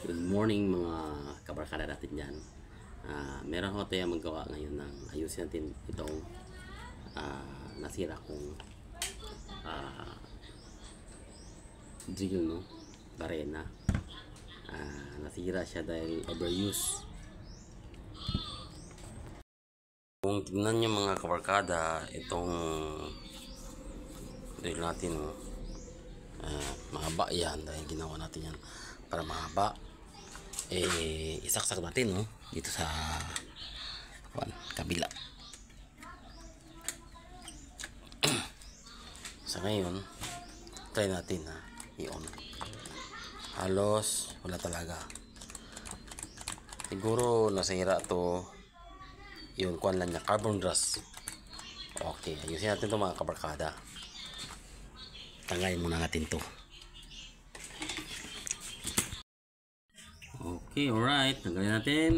Good morning mga kabarkada natin dyan. Meron ako tayo magawa ngayon ng ayusin natin itong nasira kong drill, no? Barena. Nasira siya dahil overuse. Kung tignan nyo mga kabarkada, itong drill natin, no? Mahaba yan dahil ginawa natin yan para mahaba. Isaksak natin, no? Dito sa kabila. Sa ngayon try natin i-on. Halos wala talaga, siguro nasira to yung kuwan lang niya, carbon brush. Okay, ayusin natin to mga kabarkada. Tanggalin muna natin to. Okay, alright, tanggalin natin.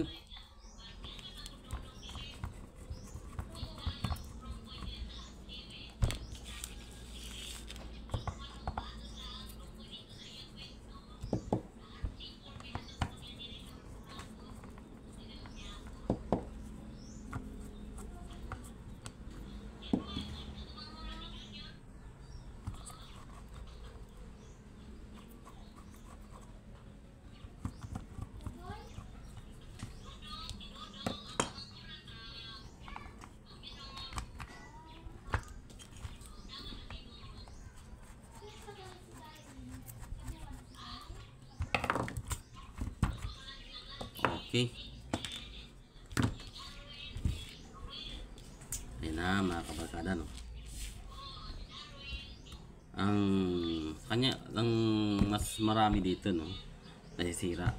Okay. Ayan na mga kabarkada, no? Ang mas marami dito, no? Nasisira.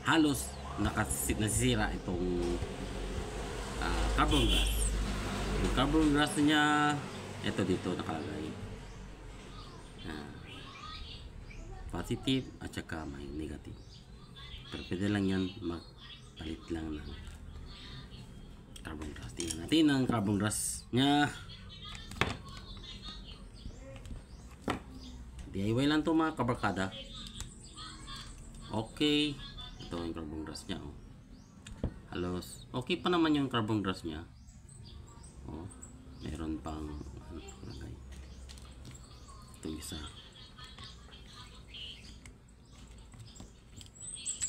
Halos nasisira itong carbon brush. Yung carbon brush niya, ito dito nakalagay. Positive at saka may negative. Pero pwede lang yan magpalit lang ng carbon brush. Tingnan natin ang carbon brush nya. DIY lang to mga kabarkada. Okay, ito yung carbon brush nya, oh. Halos okay pa naman yung carbon brush nya. Meron pang lagay. Ito isa.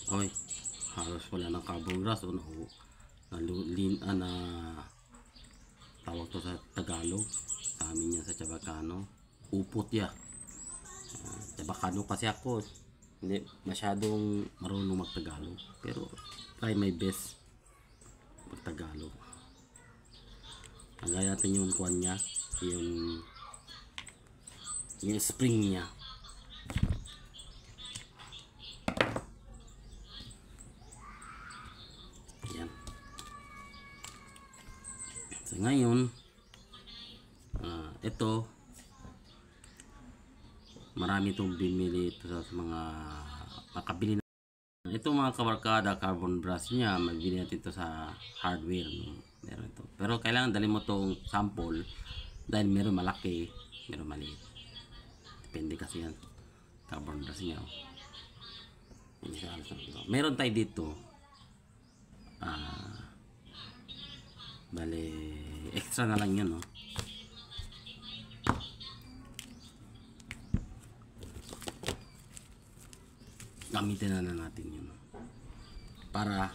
Oy, halos wala ng carbon brush, na tawag to sa Tagalog, sa amin yan sa Chabacano, upot ya. Chabacano kasi ako, hindi masyadong marunong magtagalog, pero try my best magtagalog. Tanggalin natin yung kuwan niya, yung spring niya. So ngayon, ito marami itong bimili ito sa mga makabili na. Ito mga kabarkada, carbon brush niya, magbili natin ito sa hardware, no? Meron ito. Pero kailangan dali mo itong sample dahil meron malaki, meron maliit. Depende kasi yan. Carbon brush niya, meron tayo dito bale extra na lang yun, no? Gamitin na natin yun para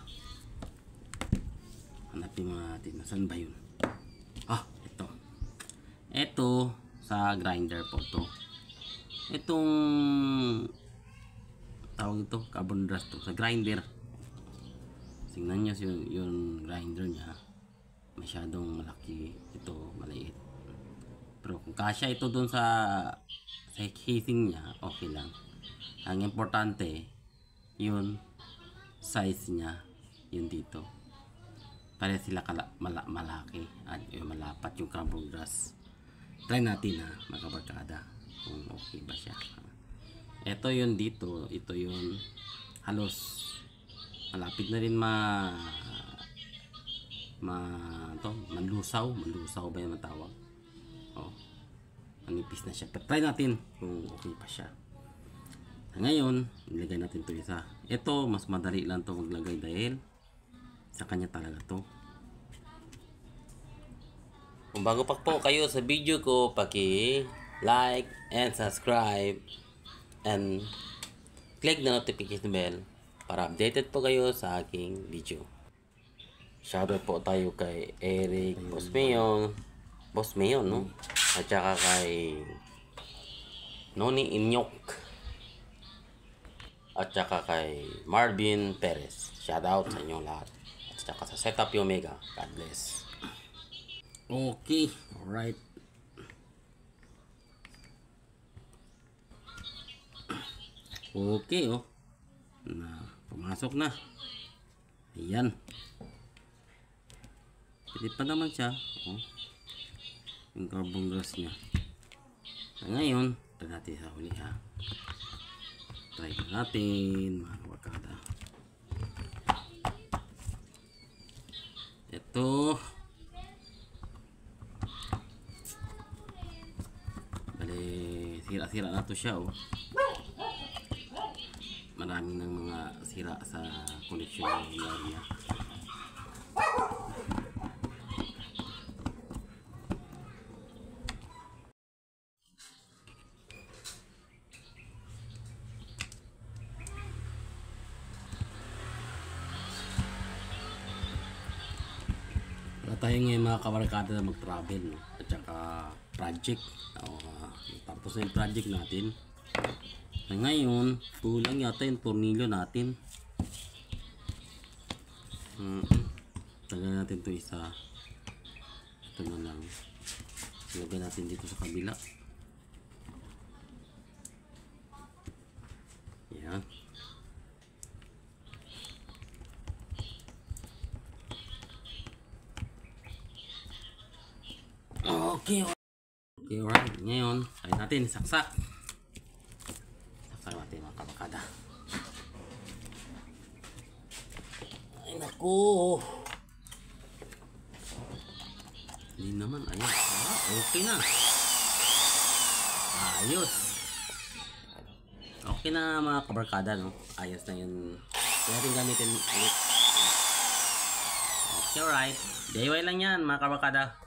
hanapin natin saan ba yun. Ito sa grinder po to. Itong tawag ito, carbon brush to sa grinder. Tingnan nyo yung grinder nya, masyadong malaki, ito maliit. Pero kung kasya ito dun sa casing nya, okay lang. Ang importante yun size nya, yun dito. Pare sila malaki at yung malapat yung carbon brush. Try natin mga kabarkada kung okay ba siya. Ito yun dito, ito yun halos malapit na rin manlusaw ba yung matawag. Manipis na siya. Pero try natin kung okay pa siya. Ngayon, ilagay natin to isa. Ito, mas madali lang to maglagay dahil sa kanya talaga to. Kung bago pa po kayo sa video ko, paki-like and subscribe and click the notification bell para updated po kayo sa aking video. Shoutout po tayo kay Eric Boss Mayon, no? At saka kay Noni Inyok. At saka kay Marvin Perez. Shoutout sa inyong lahat. At saka sa Setup Omega. God bless. Okay, alright. Okay, oh. Pumasok na. Ayan. Pwede pa naman siya. Oh. Yung carbon gas niya. Ngayon, try natin sa huli, ha. Try natin, mga kabarkada. Ito. Sira-sira na to siya, oh. Maraming ng mga sira sa connection niya. Wala tayo ngayon mga kabarkada na mag-travel, no? At saka project. Tapos na yung project natin. Ngayon, kulang yata yung tornilyo natin. Tagal natin to isa. Ito na lang. Ilagay natin dito sa kabila. Yan. Okay. Okay, alright. Ngayon, kaya natin saksak. Saksak natin mga kabarkada. Ay naku. Hindi naman. Ayos. Okay na. Ayos. Okay na mga kabarkada, no? Ayos na yun. Kaya natin gamitin ulit. Okay, alright. DIY lang yan mga kabarkada.